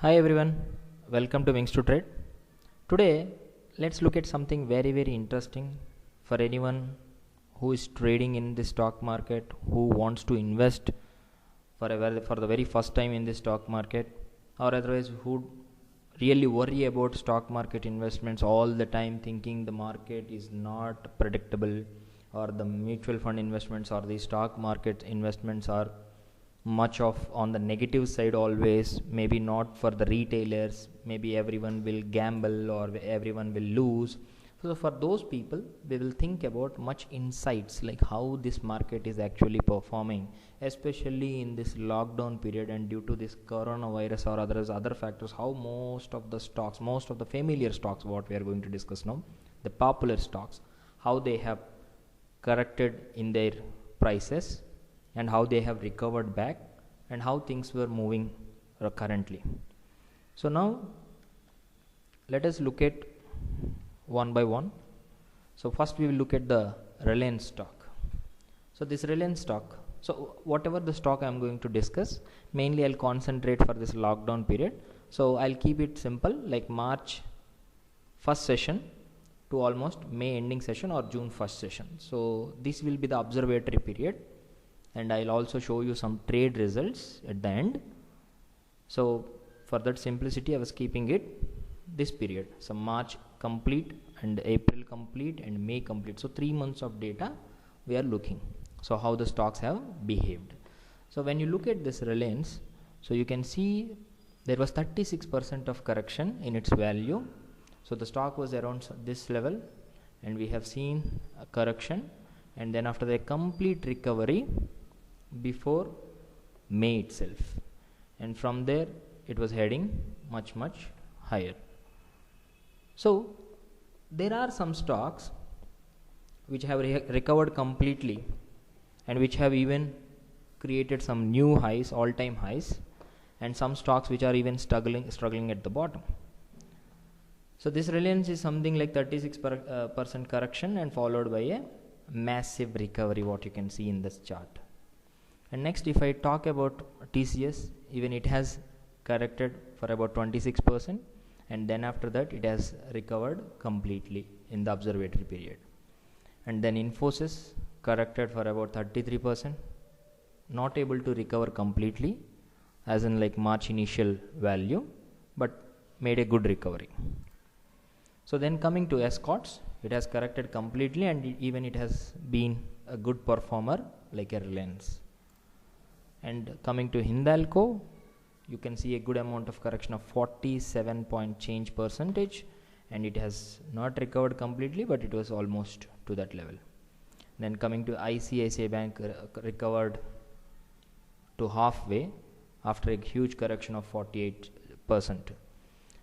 Hi everyone, welcome to Wings to Trade. Today, let's look at something very interesting for anyone who is trading in the stock market, who wants to invest for the very first time in the stock market, or otherwise who really worry about stock market investments all the time, thinking the market is not predictable, or the mutual fund investments or the stock market investments are much of on the negative side always, maybe not for the retailers, maybe everyone will gamble or everyone will lose. So for those people, we will think about much insights like how this market is actually performing, especially in this lockdown period and due to this coronavirus or other factors, how most of the stocks, most of the familiar stocks, what we are going to discuss now, the popular stocks, how they have corrected in their prices and how they have recovered back and how things were moving currently. So now let us look at one by one. So first we will look at the Reliance stock. So this Reliance stock, so whatever the stock I am going to discuss, mainly I'll concentrate for this lockdown period. So I'll keep it simple, like March first session to almost May ending session or June first session. So this will be the observatory period, and I'll also show you some trade results at the end. So for that simplicity, I was keeping it this period, so March complete and April complete and May complete. So 3 months of data we are looking. So how the stocks have behaved. So when you look at this Reliance, so you can see there was 36% of correction in its value. So the stock was around this level and we have seen a correction, and then after the complete recovery before May itself, and from there it was heading much higher. So there are some stocks which have recovered completely and which have even created some new highs, all-time highs, and some stocks which are even struggling at the bottom. So this Reliance is something like 36% correction and followed by a massive recovery, what you can see in this chart. And next, if I talk about TCS, even it has corrected for about 26%, and then after that it has recovered completely in the observatory period. And then Infosys corrected for about 33%, not able to recover completely as in like March initial value, but made a good recovery. So then coming to Escorts, it has corrected completely and even it has been a good performer like a Reliance. And coming to Hindalco, you can see a good amount of correction of 47 point change percentage, and it has not recovered completely, but it was almost to that level. Then coming to ICICI Bank, recovered to halfway after a huge correction of 48%.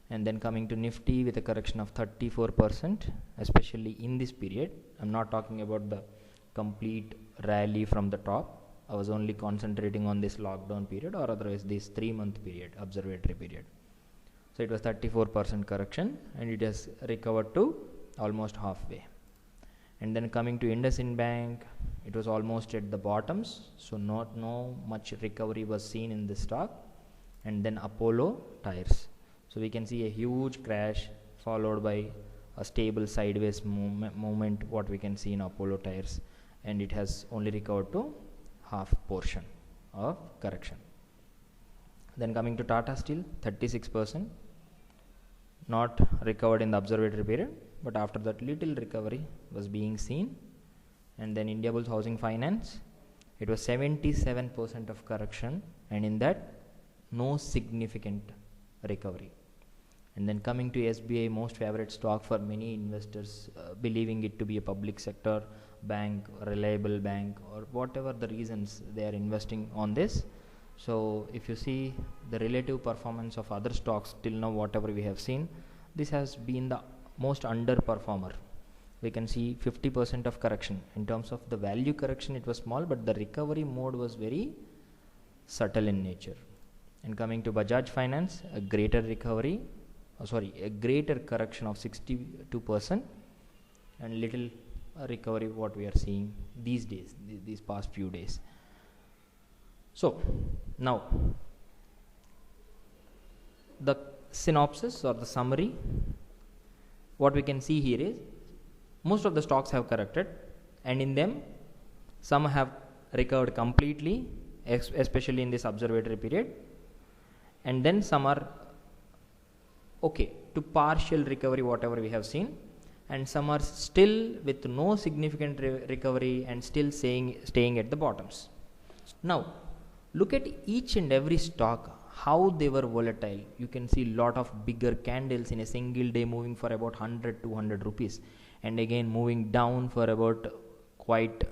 And then coming to Nifty with a correction of 34%, especially in this period. I'm not talking about the complete rally from the top. I was only concentrating on this lockdown period or otherwise this 3-month period, observatory period. So it was 34% correction and it has recovered to almost halfway. And then coming to IndusInd Bank, it was almost at the bottoms, so no much recovery was seen in this stock. And then Apollo Tyres, so we can see a huge crash followed by a stable sideways movement, what we can see in Apollo Tyres, and it has only recovered to half portion of correction. Then coming to Tata Steel, 36%, not recovered in the observatory period, but after that little recovery was being seen. And then Indiabulls Housing Finance, it was 77% of correction, and in that no significant recovery. And then coming to SBI, most favorite stock for many investors, believing it to be a public sector bank, reliable bank, or whatever the reasons they are investing on this. So if you see the relative performance of other stocks till now, whatever we have seen, this has been the most underperformer. We can see 50% of correction. In terms of the value correction, it was small, but the recovery mode was very subtle in nature. And coming to Bajaj Finance, a greater recovery, a greater correction of 62% and little recovery what we are seeing these days, these past few days. So now the synopsis or the summary, what we can see here is most of the stocks have corrected, and in them some have recovered completely, especially in this observatory period, and then some are okay to partial recovery, whatever we have seen, and some are still with no significant recovery and still staying at the bottoms. Now look at each and every stock, how they were volatile. You can see lot of bigger candles in a single day moving for about 100-200 rupees, and again moving down for about quite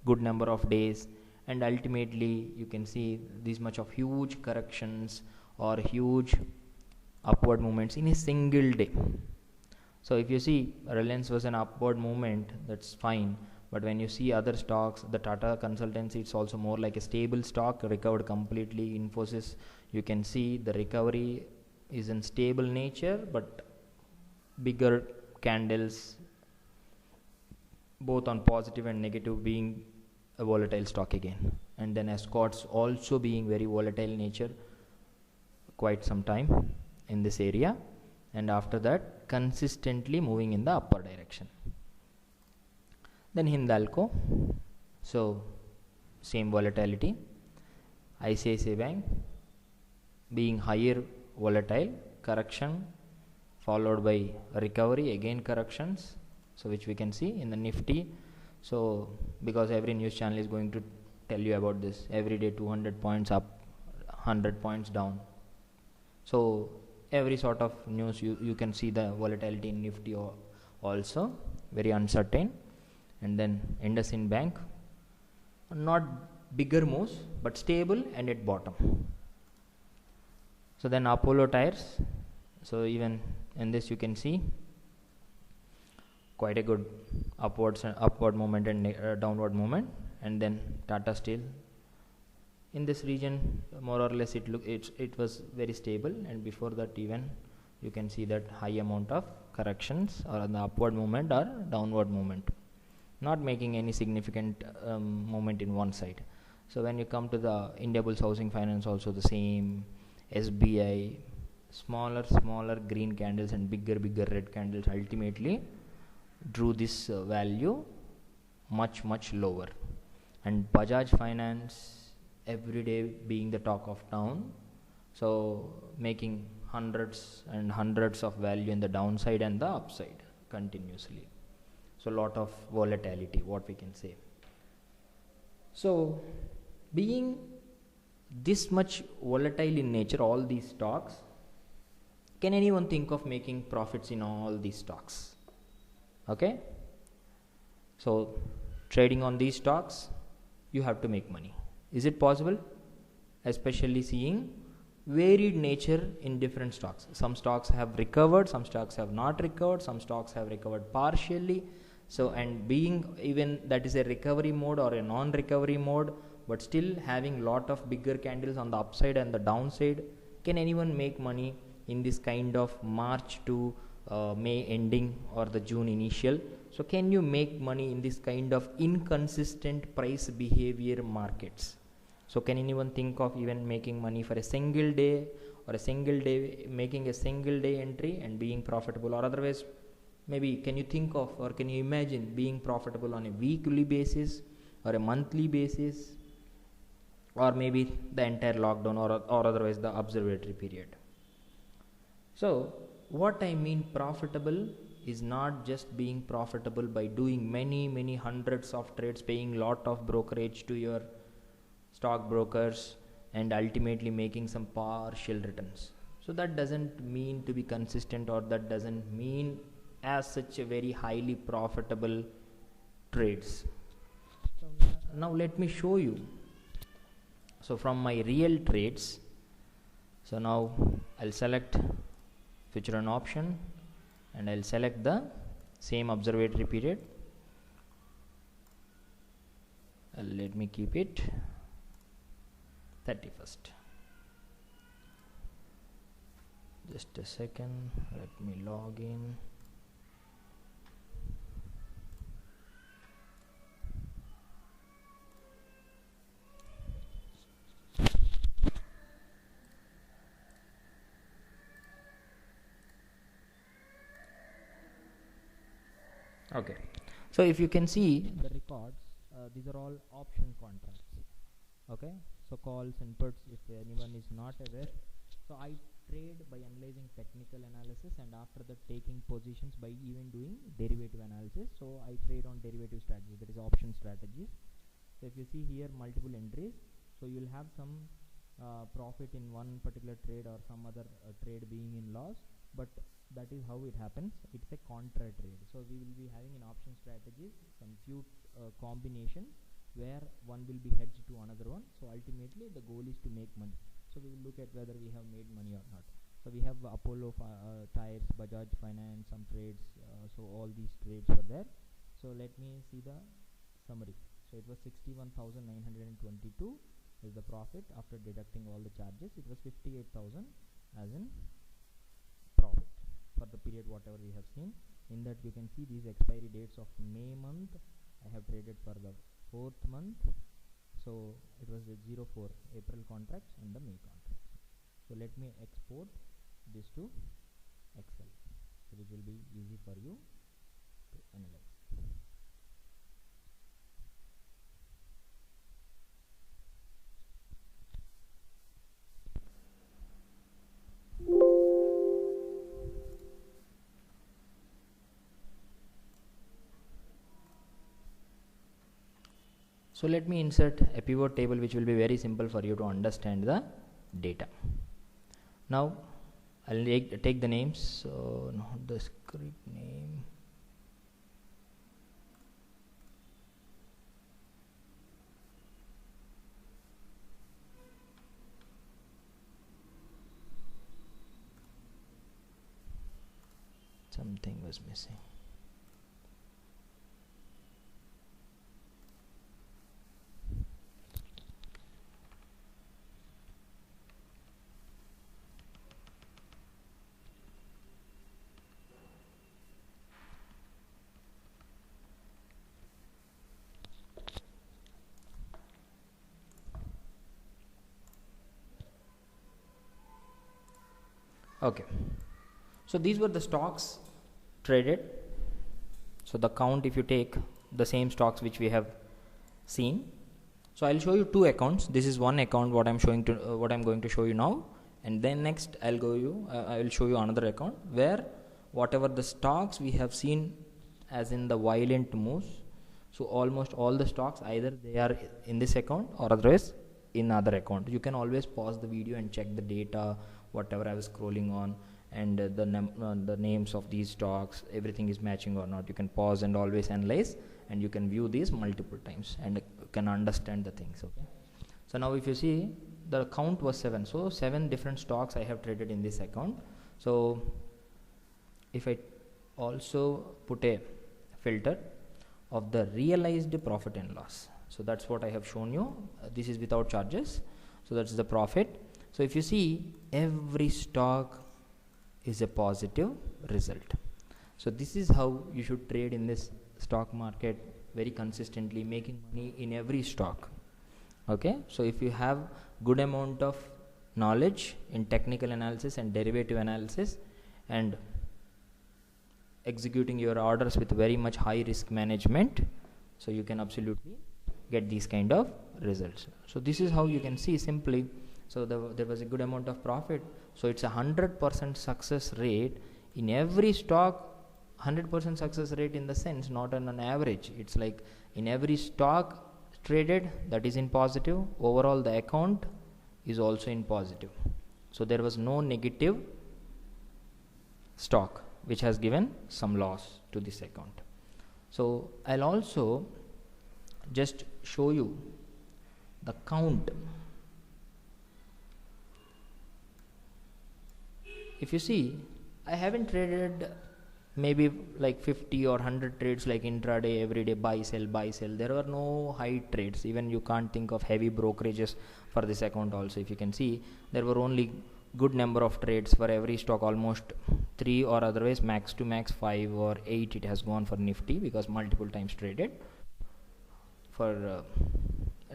good number of days, and ultimately you can see this much of huge corrections or huge upward movements in a single day. So if you see Reliance was an upward movement, that's fine, but when you see other stocks, the Tata Consultancy, it's also more like a stable stock, recovered completely. Infosys, you can see the recovery is in stable nature, but bigger candles both on positive and negative, being a volatile stock again. And then Escorts also being very volatile nature quite some time in this area, and after that consistently moving in the upper direction. Then Hindalco, so same volatility. ICICI Bank being higher volatile, correction followed by recovery, again corrections, so which we can see in the Nifty. So because every news channel is going to tell you about this, every day 200 points up, 100 points down. So every sort of news you can see the volatility in Nifty also very uncertain. And then IndusInd Bank, not bigger moves but stable and at bottom. So then Apollo Tyres, so even in this you can see quite a good upward movement and downward movement. And then Tata Steel, in this region more or less it was very stable, and before that even you can see that high amount of corrections or the upward movement or downward movement, not making any significant movement in one side. So when you come to the Indiabulls Housing Finance, also the same. SBI, smaller green candles and bigger red candles ultimately drew this value much lower. And Bajaj Finance every day being the talk of town, so making hundreds and hundreds of value in the downside and the upside continuously. So lot of volatility, what we can say. So being this much volatile in nature, all these stocks, can anyone think of making profits in all these stocks? Okay, so trading on these stocks, you have to make money. Is it possible? Especially seeing varied nature in different stocks. Some stocks have recovered, some stocks have not recovered, some stocks have recovered partially. So, and being even that is a recovery mode or a non-recovery mode, but still having lot of bigger candles on the upside and the downside, can anyone make money in this kind of March to May ending or the June initial? So can you make money in this kind of inconsistent price behavior markets? So can anyone think of even making money for a single day, or a single day, making a single day entry and being profitable? Or otherwise, maybe can you think of, or can you imagine being profitable on a weekly basis or a monthly basis, or maybe the entire lockdown, or otherwise the observatory period? So what I mean profitable is not just being profitable by doing many hundreds of trades, paying lot of brokerage to your stockbrokers and ultimately making some partial returns. So that doesn't mean to be consistent, or that doesn't mean as such a very highly profitable trades. Now let me show you. So from my real trades, so now I'll select future and option, and I'll select the same observatory period. Let me keep it 31st. Just a second, let me log in. Okay, so if you can see the records, these are all option contracts. Okay, so calls and puts, if anyone is not aware, so I trade by analyzing technical analysis, and after that taking positions by even doing derivative analysis. So I trade on derivative strategies, that is option strategies. So if you see here multiple entries, so you'll have some profit in one particular trade or some other trade being in loss, but that is how it happens. It's a contra trade. So we will be having in option strategies some few combinations where one will be hedged to another one. So ultimately the goal is to make money. So we will look at whether we have made money or not. So we have Apollo Tires, Bajaj Finance, some trades. So all these trades were there. So let me see the summary. So it was 61,922 is the profit after deducting all the charges. It was 58,000 as in profit for the period whatever we have seen. In that we can see these expiry dates of May month. I have traded for the 4th month. So it was the 04 April contracts and the May contracts. So let me export this to Excel, so which will be easy for you to analyze. So let me insert a pivot table which will be very simple for you to understand the data. Now I'll take the names, so not the script name. Something was missing. Okay, so these were the stocks traded. So the count, if you take the same stocks which we have seen, so I'll show you two accounts. This is one account what I'm showing to what I'm going to show you now, and then next I will show you another account where whatever the stocks we have seen as in the violent moves. So almost all the stocks, either they are in this account or otherwise in other account. You can always pause the video and check the data, whatever I was scrolling on, and the names of these stocks, everything is matching or not. You can pause and always analyze, and you can view these multiple times and can understand the things. Okay, so now if you see, the count was 7, so 7 different stocks I have traded in this account. So if I also put a filter of the realized profit and loss, so that's what I have shown you. This is without charges, so that's the profit. So if you see, every stock is a positive result. So this is how you should trade in this stock market, very consistently, making money in every stock. Okay, so if you have good amount of knowledge in technical analysis and derivative analysis, and executing your orders with very much high risk management, so you can absolutely get these kind of results. So this is how you can see simply. So there was a good amount of profit. So it's 100% success rate in every stock. 100% success rate in the sense, not on an average. It's like in every stock traded, that is in positive. Overall the account is also in positive. So there was no negative stock which has given some loss to this account. So I'll also just show you the count. If you see, I haven't traded maybe like 50 or 100 trades like intraday, everyday buy sell buy sell. There were no high trades. Even you can't think of heavy brokerages for this account also. If you can see, there were only good number of trades for every stock, almost 3 or otherwise max to max 5 or 8 it has gone for Nifty, because multiple times traded for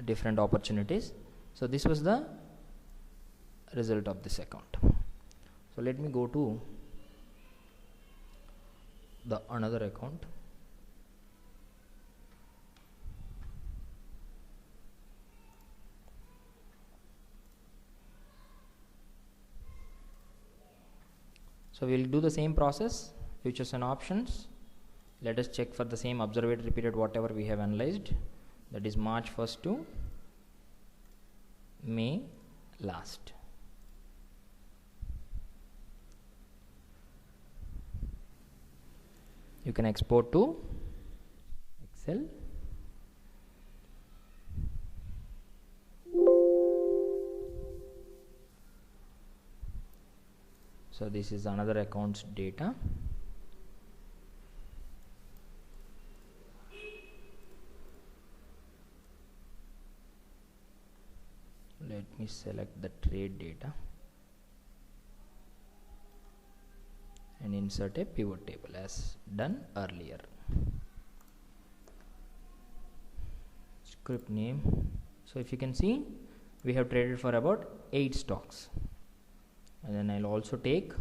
different opportunities. So this was the result of this account. So let me go to the another account. So we'll do the same process, futures and options. Let us check for the same observatory period whatever we have analyzed, that is March 1st to May last. You can export to Excel. So this is another account's data. Let me select the trade data and insert a pivot table as done earlier. Script name. So if you can see, we have traded for about 8 stocks, and then I'll also take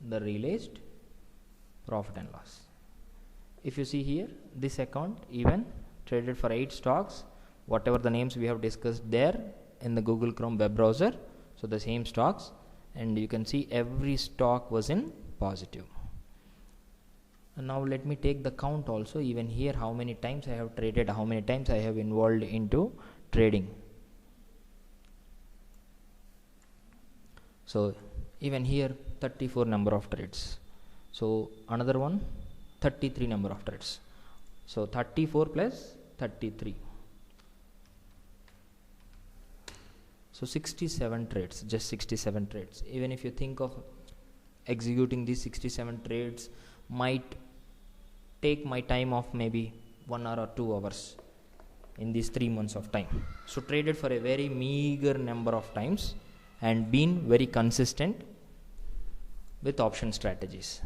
the realized profit and loss. If you see here, this account even traded for 8 stocks, whatever the names we have discussed there in the Google Chrome web browser, so the same stocks, and you can see every stock was in positive. And now let me take the count also, even here how many times I have traded, how many times I have involved into trading. So even here 34 number of trades, so another one 33 number of trades, so 34 plus 33, so 67 trades, just 67 trades. Even if you think of executing these 67 trades, might take my time of maybe 1 hour or 2 hours in these 3 months of time. So traded for a very meager number of times and been very consistent with option strategies.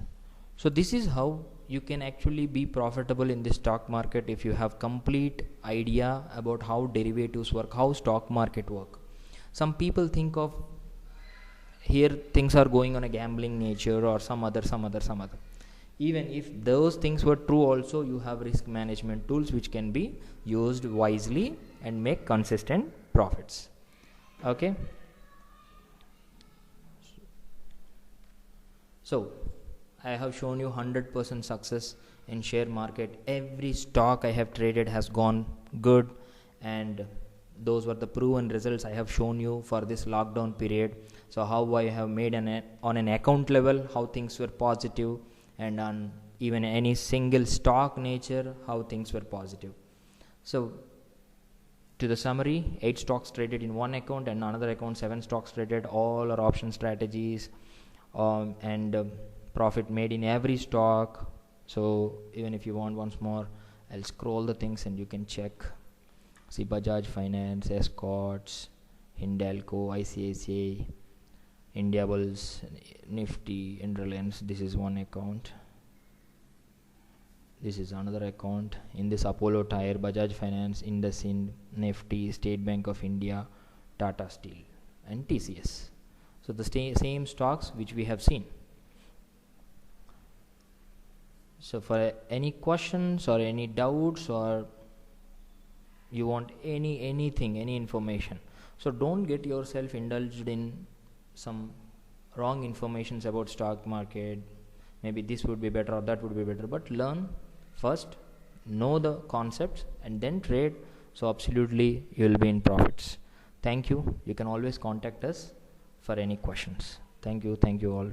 So this is how you can actually be profitable in the stock market if you have complete idea about how derivatives work, how stock market work. Some people think of here things are going on a gambling nature or some other. Even if those things were true also, you have risk management tools which can be used wisely and make consistent profits. Okay. So I have shown you 100% success in share market. Every stock I have traded has gone good, and those were the proven results I have shown you for this lockdown period. So how I have made on an account level, how things were positive, and on even any single stock nature, how things were positive. So to the summary, 8 stocks traded in one account, and another account 7 stocks traded, all are option strategies, and profit made in every stock. So even if you want once more, I'll scroll the things and you can check. See, Bajaj Finance, Escorts, Hindalco, ICICI, Indiabulls, Nifty, and Reliance. This is one account. This is another account. In this, Apollo Tyre, Bajaj Finance, IndusInd, Nifty, State Bank of India, Tata Steel, and TCS. So the same stocks which we have seen. So for any questions or any doubts, or you want anything, any information, so don't get yourself indulged in some wrong informations about stock market. Maybe this would be better or that would be better, but learn first, know the concepts, and then trade. So absolutely you will be in profits. Thank you. You can always contact us for any questions. Thank you all.